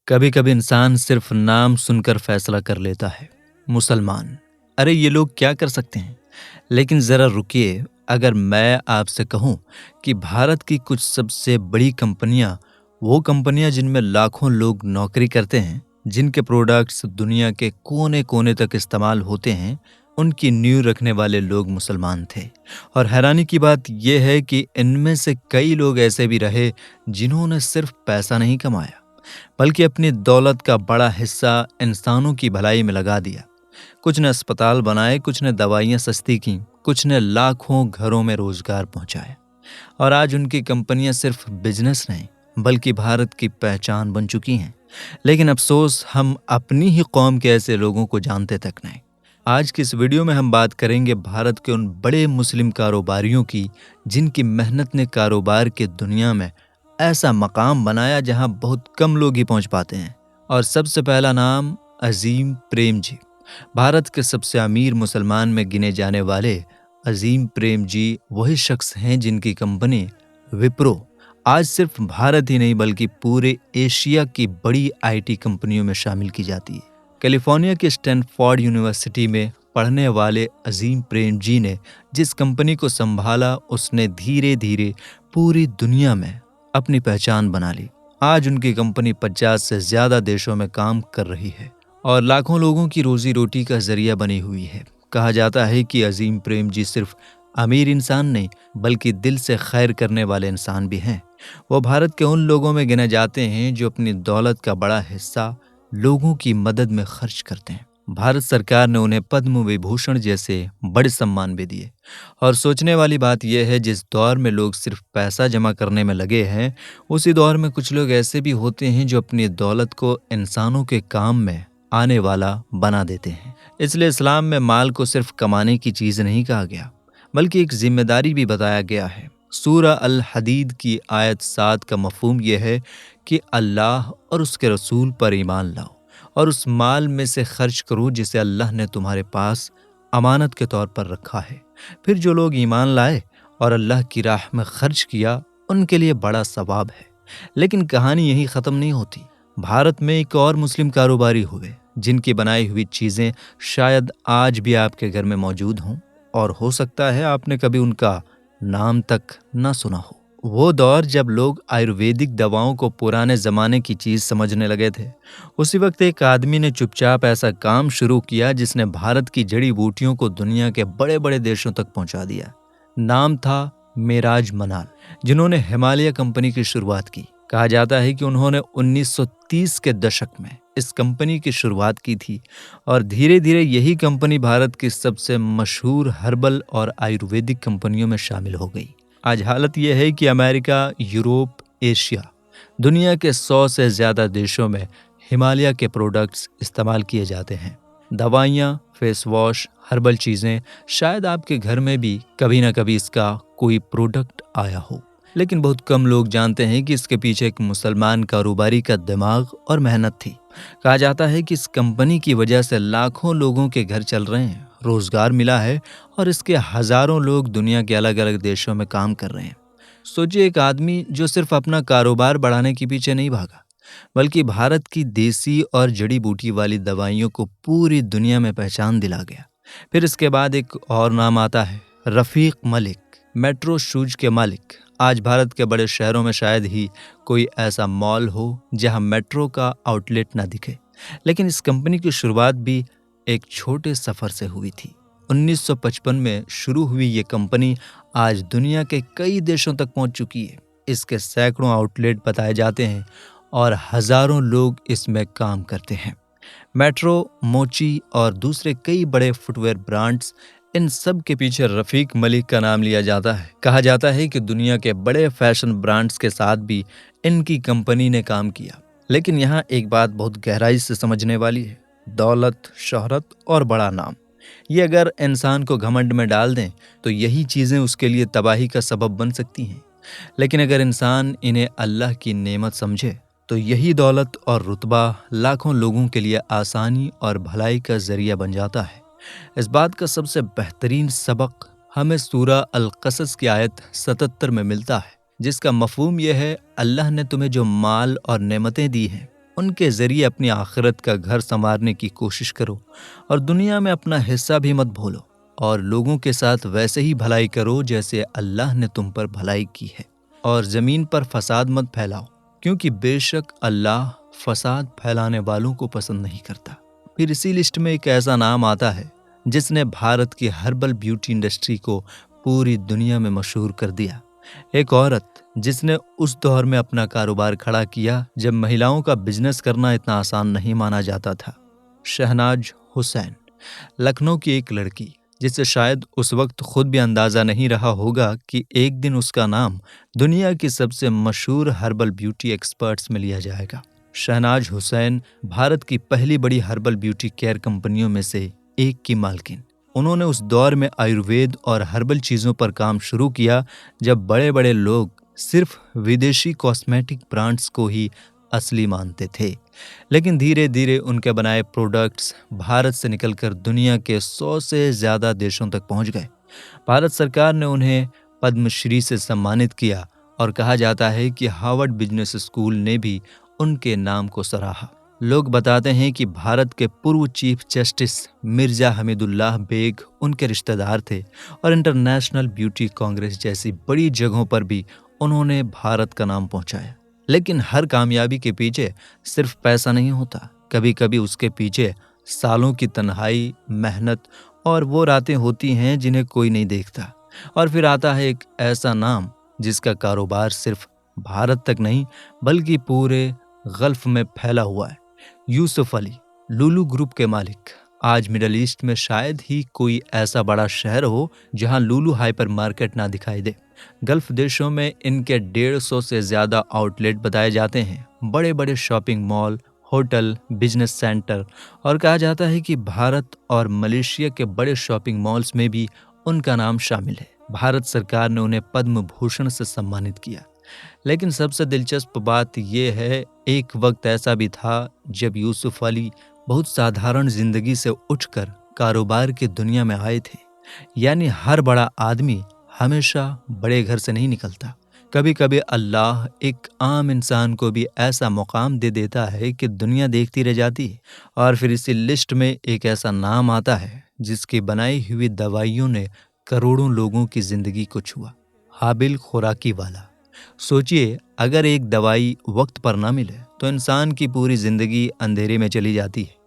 कभी कभी इंसान सिर्फ नाम सुनकर फैसला कर लेता है। मुसलमान, अरे ये लोग क्या कर सकते हैं। लेकिन जरा रुकिए, अगर मैं आपसे कहूं कि भारत की कुछ सबसे बड़ी कंपनियां, वो कंपनियां जिनमें लाखों लोग नौकरी करते हैं, जिनके प्रोडक्ट्स दुनिया के कोने कोने तक इस्तेमाल होते हैं, उनकी नींव रखने वाले लोग मुसलमान थे। और हैरानी की बात यह है कि इनमें से कई लोग ऐसे भी रहे जिन्होंने सिर्फ पैसा नहीं कमाया, बल्कि अपनी दौलत का बड़ा हिस्सा इंसानों की भलाई में लगा दिया। कुछ ने अस्पताल बनाए, कुछ ने दवाइयां सस्ती की, कुछ ने लाखों घरों में रोजगार पहुंचाया। और आज उनकी कंपनियां सिर्फ बिजनेस नहीं, बल्कि भारत की पहचान बन चुकी हैं। लेकिन अफसोस, हम अपनी ही कौम के ऐसे लोगों को जानते तक नहीं। आज की इस वीडियो में हम बात करेंगे भारत के उन बड़े मुस्लिम कारोबारियों की, जिनकी मेहनत ने कारोबार की दुनिया में ऐसा मकाम बनाया जहां बहुत कम लोग ही पहुंच पाते हैं। और सबसे पहला नाम, अजीम प्रेम जी। भारत के सबसे अमीर मुसलमान में गिने जाने वाले अजीम प्रेम जी वही शख्स हैं जिनकी कंपनी विप्रो आज सिर्फ भारत ही नहीं बल्कि पूरे एशिया की बड़ी आईटी कंपनियों में शामिल की जाती है। कैलिफोर्निया के स्टैनफोर्ड यूनिवर्सिटी में पढ़ने वाले अजीम प्रेम जी ने जिस कंपनी को संभाला, उसने धीरे धीरे पूरी दुनिया में अपनी पहचान बना ली। आज उनकी कंपनी 50 से ज्यादा देशों में काम कर रही है और लाखों लोगों की रोजी रोटी का जरिया बनी हुई है। कहा जाता है कि अजीम प्रेम जी सिर्फ अमीर इंसान नहीं, बल्कि दिल से खैर करने वाले इंसान भी हैं। वो भारत के उन लोगों में गिने जाते हैं जो अपनी दौलत का बड़ा हिस्सा लोगों की मदद में खर्च करते हैं। भारत सरकार ने उन्हें पद्म विभूषण जैसे बड़े सम्मान भी दिए। और सोचने वाली बात यह है, जिस दौर में लोग सिर्फ पैसा जमा करने में लगे हैं, उसी दौर में कुछ लोग ऐसे भी होते हैं जो अपनी दौलत को इंसानों के काम में आने वाला बना देते हैं। इसलिए इस्लाम में माल को सिर्फ कमाने की चीज नहीं कहा गया, बल्कि एक जिम्मेदारी भी बताया गया है। सूरह अल हदीद की आयत 7 का मफहूम यह है कि अल्लाह और उसके रसूल पर ईमान लाओ और उस माल में से खर्च करो जिसे अल्लाह ने तुम्हारे पास अमानत के तौर पर रखा है। फिर जो लोग ईमान लाए और अल्लाह की राह में खर्च किया, उनके लिए बड़ा सवाब है। लेकिन कहानी यही खत्म नहीं होती। भारत में एक और मुस्लिम कारोबारी हुए जिनकी बनाई हुई चीजें शायद आज भी आपके घर में मौजूद हों, और हो सकता है आपने कभी उनका नाम तक ना सुना हो। वो दौर जब लोग आयुर्वेदिक दवाओं को पुराने जमाने की चीज समझने लगे थे, उसी वक्त एक आदमी ने चुपचाप ऐसा काम शुरू किया जिसने भारत की जड़ी बूटियों को दुनिया के बड़े बड़े देशों तक पहुंचा दिया। नाम था मेराज मनाल, जिन्होंने हिमालय कंपनी की शुरुआत की। कहा जाता है कि उन्होंने 1930 के दशक में इस कंपनी की शुरुआत की थी और धीरे धीरे यही कंपनी भारत की सबसे मशहूर हर्बल और आयुर्वेदिक कंपनियों में शामिल हो गई। आज हालत यह है कि अमेरिका, यूरोप, एशिया, दुनिया के 100 से ज्यादा देशों में हिमालय के प्रोडक्ट्स इस्तेमाल किए जाते हैं। दवाइयाँ, फेस वॉश, हर्बल चीजें, शायद आपके घर में भी कभी ना कभी इसका कोई प्रोडक्ट आया हो। लेकिन बहुत कम लोग जानते हैं कि इसके पीछे एक मुसलमान कारोबारी का दिमाग और मेहनत थी। कहा जाता है कि इस कंपनी की वजह से लाखों लोगों के घर चल रहे हैं, रोजगार मिला है और इसके हजारों लोग दुनिया के अलग अलग देशों में काम कर रहे हैं। सोचिए, एक आदमी जो सिर्फ अपना कारोबार बढ़ाने के पीछे नहीं भागा, बल्कि भारत की देसी और जड़ी बूटी वाली दवाइयों को पूरी दुनिया में पहचान दिला गया। फिर इसके बाद एक और नाम आता है, रफीक मलिक, मेट्रो शूज के मालिक। आज भारत के बड़े शहरों में शायद ही कोई ऐसा मॉल हो जहां मेट्रो का आउटलेट ना दिखे। लेकिन इस कंपनी की शुरुआत भी एक छोटे सफर से हुई थी। 1955 में शुरू हुई ये कंपनी आज दुनिया के कई देशों तक पहुंच चुकी है। इसके सैकड़ों आउटलेट बताए जाते हैं और हजारों लोग इसमें काम करते हैं। मेट्रो, मोची और दूसरे कई बड़े फुटवेयर ब्रांड्स, इन सब के पीछे रफीक मलिक का नाम लिया जाता है। कहा जाता है कि दुनिया के बड़े फैशन ब्रांड्स के साथ भी इनकी कंपनी ने काम किया। लेकिन यहाँ एक बात बहुत गहराई से समझने वाली है, दौलत, शोहरत और बड़ा नाम, ये अगर इंसान को घमंड में डाल दें तो यही चीजें उसके लिए तबाही का सबब बन सकती हैं। लेकिन अगर इंसान इन्हें अल्लाह की नेमत समझे तो यही दौलत और रुतबा लाखों लोगों के लिए आसानी और भलाई का जरिया बन जाता है। इस बात का सबसे बेहतरीन सबक हमें सूरह अल कसस की आयत 77 में मिलता है, जिसका मफहूम यह है, अल्लाह ने तुम्हें जो माल और नेमतें दी हैं, उनके जरिए अपनी आखिरत का घर संवारने की कोशिश करो और दुनिया में अपना हिस्सा भी मत भूलो और लोगों के साथ वैसे ही भलाई करो जैसे अल्लाह ने तुम पर भलाई की है। और जमीन पर फसाद मत फैलाओ, क्योंकि बेशक अल्लाह फसाद फैलाने वालों को पसंद नहीं करता। फिर इसी लिस्ट में एक ऐसा नाम आता है जिसने भारत की हर्बल ब्यूटी इंडस्ट्री को पूरी दुनिया में मशहूर कर दिया। एक औरत जिसने उस दौर में अपना कारोबार खड़ा किया जब महिलाओं का बिजनेस करना इतना आसान नहीं माना जाता था। शहनाज हुसैन, लखनऊ की एक लड़की जिसे शायद उस वक्त खुद भी अंदाजा नहीं रहा होगा कि एक दिन उसका नाम दुनिया की सबसे मशहूर हर्बल ब्यूटी एक्सपर्ट्स में लिया जाएगा। शहनाज हुसैन भारत की पहली बड़ी हर्बल ब्यूटी केयर कंपनियों में से एक की मालकिन। उन्होंने उस दौर में आयुर्वेद और हर्बल चीज़ों पर काम शुरू किया जब बड़े बड़े लोग सिर्फ विदेशी कॉस्मेटिक ब्रांड्स को ही असली मानते थे। लेकिन धीरे धीरे उनके बनाए प्रोडक्ट्स भारत से निकलकर दुनिया के 100 से ज़्यादा देशों तक पहुंच गए। भारत सरकार ने उन्हें पद्मश्री से सम्मानित किया और कहा जाता है कि हार्वर्ड बिजनेस स्कूल ने भी उनके नाम को सराहा। लोग बताते हैं कि भारत के पूर्व चीफ जस्टिस मिर्जा हमीदुल्लाह बेग उनके रिश्तेदार थे और इंटरनेशनल ब्यूटी कांग्रेस जैसी बड़ी जगहों पर भी उन्होंने भारत का नाम पहुंचाया। लेकिन हर कामयाबी के पीछे सिर्फ पैसा नहीं होता, कभी कभी उसके पीछे सालों की तन्हाई, मेहनत और वो रातें होती हैं जिन्हें कोई नहीं देखता। और फिर आता है एक ऐसा नाम जिसका कारोबार सिर्फ भारत तक नहीं बल्कि पूरे गल्फ में फैला हुआ है। यूसुफ अली, लुलु ग्रुप के मालिक। आज मिडल ईस्ट में शायद ही कोई ऐसा बड़ा शहर हो जहां लुलु हाइपर मार्केट ना दिखाई दे। गल्फ देशों में इनके 150 से ज्यादा आउटलेट बताए जाते हैं, बड़े बड़े shopping mall, hotel, business centre, और कहा जाता है कि भारत और मलेशिया के बड़े शॉपिंग मॉल्स में भी उनका नाम शामिल है। भारत सरकार ने उन्हें पद्म भूषण से सम्मानित किया। लेकिन सबसे दिलचस्प बात यह है, एक वक्त ऐसा भी था जब यूसुफ अली बहुत साधारण जिंदगी से उठकर कारोबार की दुनिया में आए थे। यानी हर बड़ा आदमी हमेशा बड़े घर से नहीं निकलता। कभी कभी अल्लाह एक आम इंसान को भी ऐसा मुकाम दे देता है कि दुनिया देखती रह जाती है। और फिर इसी लिस्ट में एक ऐसा नाम आता है जिसकी बनाई हुई दवाइयों ने करोड़ों लोगों की जिंदगी को छुआ। हाबिल खुराकी वाला। सोचिए, अगर एक दवाई वक्त पर ना मिले तो इंसान की पूरी जिंदगी अंधेरे में चली जाती है।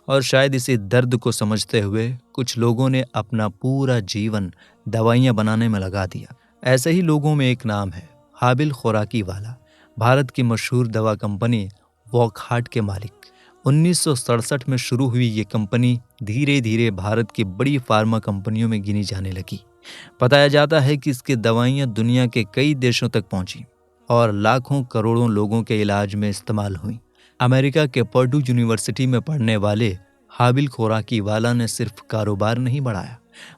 और शायद इसी दर्द को समझते हुए कुछ लोगों ने अपना पूरा जीवन दवाइयां बनाने में लगा दिया। ऐसे ही लोगों में एक नाम है हाबिल खुराकी वाला, भारत की मशहूर दवा कंपनी वॉकहार्ट के मालिक। 1967 में शुरू हुई ये कंपनी धीरे धीरे भारत की बड़ी फार्मा कंपनियों में गिनी जाने लगी। बताया जाता है कि इसकी दवाइयां दुनिया के कई देशों तक पहुंची और लाखों करोड़ों लोगों के इलाज में इस्तेमाल हुई। अमेरिका के पर्डू यूनिवर्सिटी में पढ़ने वाले हाबिल खुराकी वाला ने सिर्फ कारोबार नहीं बढ़ाया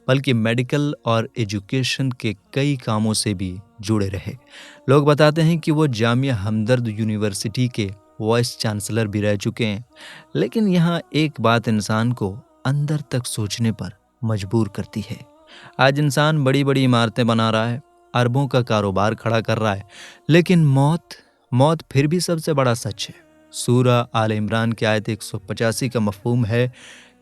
बल्कि मेडिकल और एजुकेशन के कई कामों से भी जुड़े रहे। लोग बताते हैं कि वो जामिया हमदर्द यूनिवर्सिटी के वाइस चांसलर भी रह चुके हैं। लेकिन यहाँ एक बात इंसान को अंदर तक सोचने पर मजबूर करती है। आज इंसान बड़ी बड़ी इमारतें बना रहा है, अरबों का कारोबार खड़ा कर रहा है, लेकिन मौत फिर भी सबसे बड़ा सच है। सूरा आल इमरान की आयत 185 का मफहूम है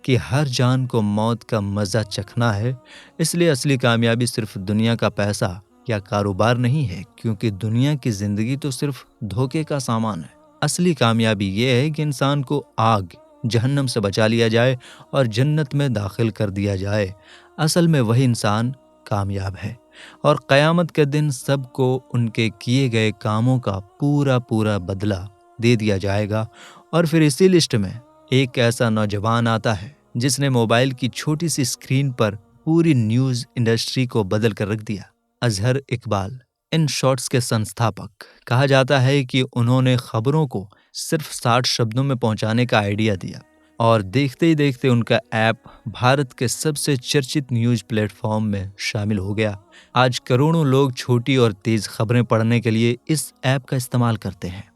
कि हर जान को मौत का मज़ा चखना है। इसलिए असली कामयाबी सिर्फ दुनिया का पैसा या कारोबार नहीं है, क्योंकि दुनिया की ज़िंदगी तो सिर्फ धोखे का सामान है। असली कामयाबी ये है कि इंसान को आग जहन्नम से बचा लिया जाए और जन्नत में दाखिल कर दिया जाए। असल में वही इंसान कामयाब है और क़यामत के दिन सबको उनके किए गए कामों का पूरा पूरा बदला दे दिया जाएगा। और फिर इसी लिस्ट में एक ऐसा नौजवान आता है जिसने मोबाइल की छोटी सी स्क्रीन पर पूरी न्यूज़ इंडस्ट्री को बदल कर रख दिया। अजहर इकबाल, इन शॉर्ट्स के संस्थापक। कहा जाता है कि उन्होंने खबरों को सिर्फ 60 शब्दों में पहुंचाने का आइडिया दिया और देखते ही देखते उनका ऐप भारत के सबसे चर्चित न्यूज़ प्लेटफॉर्म में शामिल हो गया। आज करोड़ों लोग छोटी और तेज़ खबरें पढ़ने के लिए इस ऐप का इस्तेमाल करते हैं।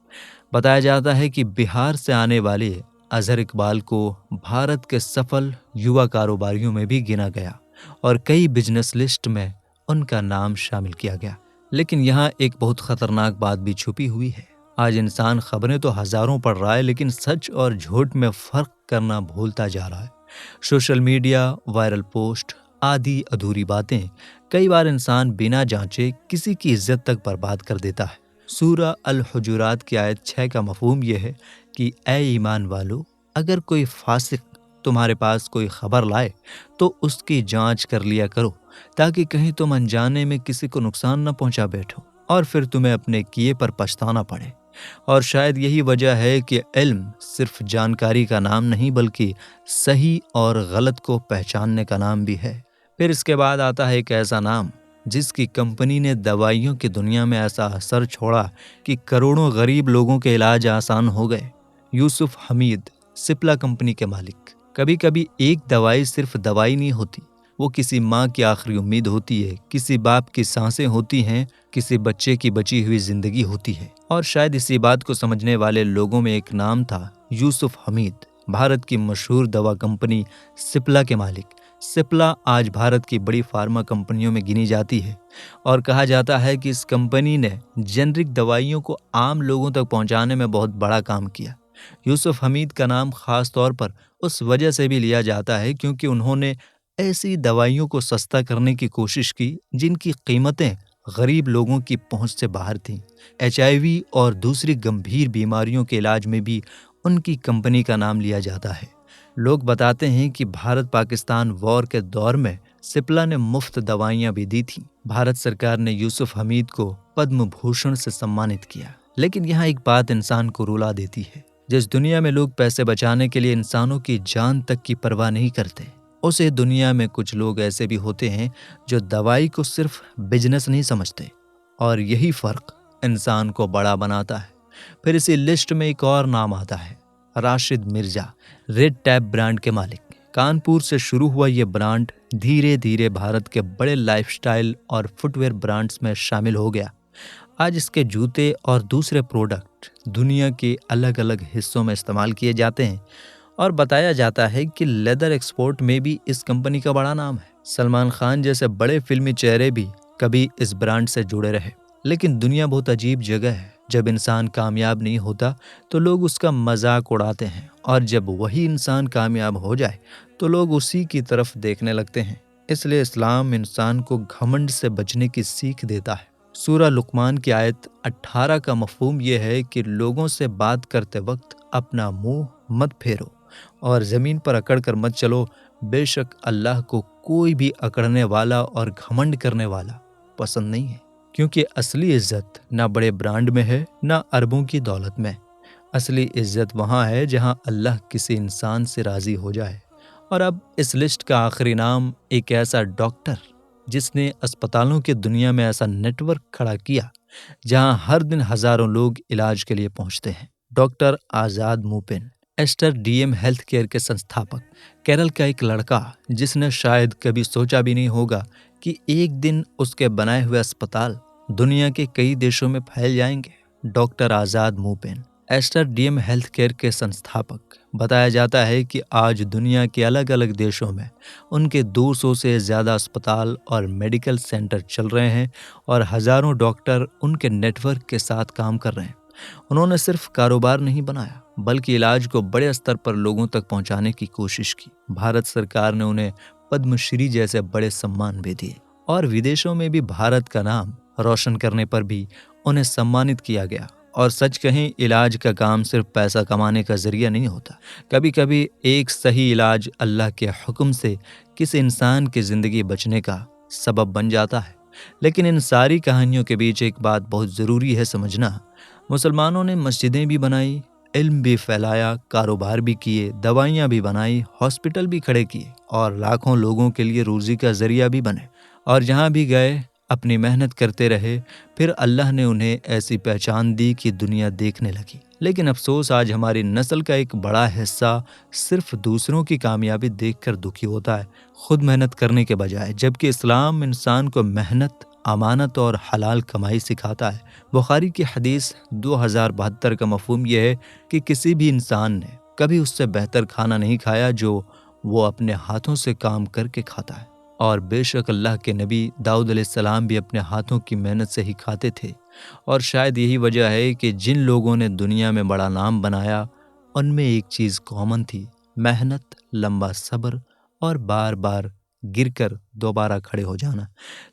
बताया जाता है कि बिहार से आने वाले अजहर इकबाल को भारत के सफल युवा कारोबारियों में भी गिना गया और कई बिजनेस लिस्ट में उनका नाम शामिल किया गया। लेकिन यहाँ एक बहुत खतरनाक बात भी छुपी हुई है। आज इंसान खबरें तो हजारों पढ़ रहा है, लेकिन सच और झूठ में फर्क करना भूलता जा रहा है। सोशल मीडिया, वायरल पोस्ट आदि अधूरी बातें कई बार इंसान बिना जांचे किसी की इज्जत तक बर्बाद कर देता है। सूरा अल हुजुरात की आयत 6 का मफहूम यह है कि ए ईमान वालो, अगर कोई फासिक तुम्हारे पास कोई खबर लाए तो उसकी जांच कर लिया करो, ताकि कहीं तुम अनजाने में किसी को नुकसान न पहुंचा बैठो और फिर तुम्हें अपने किए पर पछताना पड़े। और शायद यही वजह है कि इल्म सिर्फ जानकारी का नाम नहीं, बल्कि सही और गलत को पहचानने का नाम भी है। फिर इसके बाद आता है एक ऐसा नाम जिसकी कंपनी ने दवाइयों की दुनिया में ऐसा असर छोड़ा कि करोड़ों गरीब लोगों के इलाज आसान हो गए। यूसुफ हमीद, सिप्ला कंपनी के मालिक। कभी कभी एक दवाई सिर्फ दवाई नहीं होती, वो किसी माँ की आखिरी उम्मीद होती है, किसी बाप की सांसें होती हैं, किसी बच्चे की बची हुई जिंदगी होती है। और शायद इसी बात को समझने वाले लोगों में एक नाम था, यूसुफ हमीद, भारत की मशहूर दवा कंपनी सिप्ला के मालिक। सिप्ला आज भारत की बड़ी फार्मा कंपनियों में गिनी जाती है और कहा जाता है कि इस कंपनी ने जेनरिक दवाइयों को आम लोगों तक पहुंचाने में बहुत बड़ा काम किया। यूसुफ हमीद का नाम खास तौर पर उस वजह से भी लिया जाता है क्योंकि उन्होंने ऐसी दवाइयों को सस्ता करने की कोशिश की जिनकी कीमतें गरीब लोगों की पहुंच से बाहर थीं। HIV और दूसरी गंभीर बीमारियों के इलाज में भी उनकी कंपनी का नाम लिया जाता है। लोग बताते हैं कि भारत पाकिस्तान वॉर के दौर में सिप्ला ने मुफ्त दवाइयां भी दी थीं। भारत सरकार ने यूसुफ हमीद को पद्म भूषण से सम्मानित किया। लेकिन यहाँ एक बात इंसान को रुला देती है। जिस दुनिया में लोग पैसे बचाने के लिए इंसानों की जान तक की परवाह नहीं करते, उसे दुनिया में कुछ लोग ऐसे भी होते हैं जो दवाई को सिर्फ बिजनेस नहीं समझते, और यही फर्क इंसान को बड़ा बनाता है। फिर इसी लिस्ट में एक और नाम आता है, Rashid Mirza, red tap brand के मालिक। कानपुर से शुरू हुआ ये ब्रांड धीरे धीरे भारत के बड़े लाइफस्टाइल और फुटवेयर ब्रांड्स में शामिल हो गया। आज इसके जूते और दूसरे प्रोडक्ट दुनिया के अलग अलग हिस्सों में इस्तेमाल किए जाते हैं और बताया जाता है कि लेदर एक्सपोर्ट में भी इस कंपनी का बड़ा नाम है। सलमान खान जैसे बड़े फिल्मी चेहरे भी कभी इस ब्रांड से जुड़े रहे। लेकिन दुनिया बहुत अजीब जगह है। जब इंसान कामयाब नहीं होता तो लोग उसका मजाक उड़ाते हैं, और जब वही इंसान कामयाब हो जाए तो लोग उसी की तरफ देखने लगते हैं। इसलिए इस्लाम इंसान को घमंड से बचने की सीख देता है। सूरा लुकमान की आयत 18 का मफहूम यह है कि लोगों से बात करते वक्त अपना मुंह मत फेरो और ज़मीन पर अकड़ कर मत चलो। बेशक अल्लाह को कोई भी अकड़ने वाला और घमंड करने वाला पसंद नहीं है, क्योंकि असली इज्जत ना बड़े ब्रांड में है, ना अरबों की दौलत में। असली इज्जत वहाँ है जहाँ अल्लाह किसी इंसान से राज़ी हो जाए। और अब इस लिस्ट का आखिरी नाम एक ऐसा डॉक्टर जिसने अस्पतालों की दुनिया में ऐसा नेटवर्क खड़ा किया जहां हर दिन हजारों लोग इलाज के लिए पहुंचते हैं। डॉक्टर आज़ाद मूपिन, एस्टर DM हेल्थ केयर के संस्थापक, केरल का एक लड़का जिसने शायद कभी सोचा भी नहीं होगा कि एक दिन उसके बनाए हुए अस्पताल दुनिया के कई देशों में फैल जाएंगे। डॉक्टर आज़ाद मूपिन, एस्टर DM हेल्थ केयर के संस्थापक। बताया जाता है कि आज दुनिया के अलग अलग देशों में उनके 200 से ज़्यादा अस्पताल और मेडिकल सेंटर चल रहे हैं और हज़ारों डॉक्टर उनके नेटवर्क के साथ काम कर रहे हैं। उन्होंने सिर्फ कारोबार नहीं बनाया, बल्कि इलाज को बड़े स्तर पर लोगों तक पहुंचाने की कोशिश की। भारत सरकार ने उन्हें पद्मश्री जैसे बड़े सम्मान भी दिए और विदेशों में भी भारत का नाम रोशन करने पर भी उन्हें सम्मानित किया गया। और सच कहें, इलाज का काम सिर्फ पैसा कमाने का जरिया नहीं होता। कभी कभी एक सही इलाज अल्लाह के हुक्म से किसी इंसान की जिंदगी बचने का सबब बन जाता है। लेकिन इन सारी कहानियों के बीच एक बात बहुत ज़रूरी है समझना। मुसलमानों ने मस्जिदें भी बनाई, इल्म भी फैलाया, कारोबार भी किए, दवाइयाँ भी बनाई, हॉस्पिटल भी खड़े किए और लाखों लोगों के लिए रोज़ी का जरिया भी बने। और जहाँ भी गए अपनी मेहनत करते रहे। फिर अल्लाह ने उन्हें ऐसी पहचान दी कि दुनिया देखने लगी। लेकिन अफसोस, आज हमारी नस्ल का एक बड़ा हिस्सा सिर्फ दूसरों की कामयाबी देखकर दुखी होता है, खुद मेहनत करने के बजाय। जबकि इस्लाम इंसान को मेहनत, अमानत और हलाल कमाई सिखाता है। बुखारी की हदीस 2072 का मफहूम यह है कि किसी भी इंसान ने कभी उससे बेहतर खाना नहीं खाया जो वो अपने हाथों से काम करके खाता है। और बेशक अल्लाह के नबी दाऊद अलैहिस्सलाम भी अपने हाथों की मेहनत से ही खाते थे। और शायद यही वजह है कि जिन लोगों ने दुनिया में बड़ा नाम बनाया उनमें एक चीज़ कॉमन थी, मेहनत, लंबा सब्र और बार बार गिरकर दोबारा खड़े हो जाना।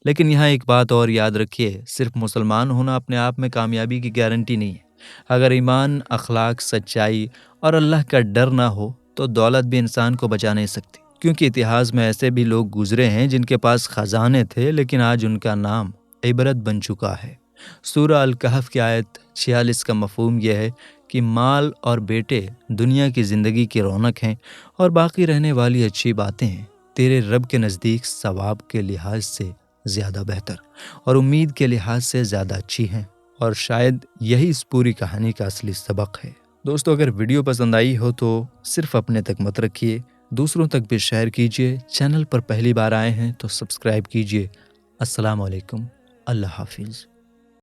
लेकिन यहाँ एक बात और याद रखिए, सिर्फ मुसलमान होना अपने आप में कामयाबी की गारंटी नहीं है। अगर ईमान, अखलाक, सच्चाई और अल्लाह का डर ना हो तो दौलत भी इंसान को बचा नहीं सकती। क्योंकि इतिहास में ऐसे भी लोग गुजरे हैं जिनके पास खजाने थे लेकिन आज उनका नाम इबरत बन चुका है। सूरह अल कहफ की आयत 46 का मफहूम यह है कि माल और बेटे दुनिया की ज़िंदगी की रौनक हैं और बाकी रहने वाली अच्छी बातें हैं तेरे रब के नज़दीक सवाब के लिहाज से ज़्यादा बेहतर और उम्मीद के लिहाज से ज़्यादा अच्छी हैं। और शायद यही इस पूरी कहानी का असली सबक है। दोस्तों, अगर वीडियो पसंद आई हो तो सिर्फ अपने तक मत रखिए, दूसरों तक भी शेयर कीजिए। चैनल पर पहली बार आए हैं तो सब्सक्राइब कीजिए। अस्सलाम वालेकुम, अल्लाह हाफिज़।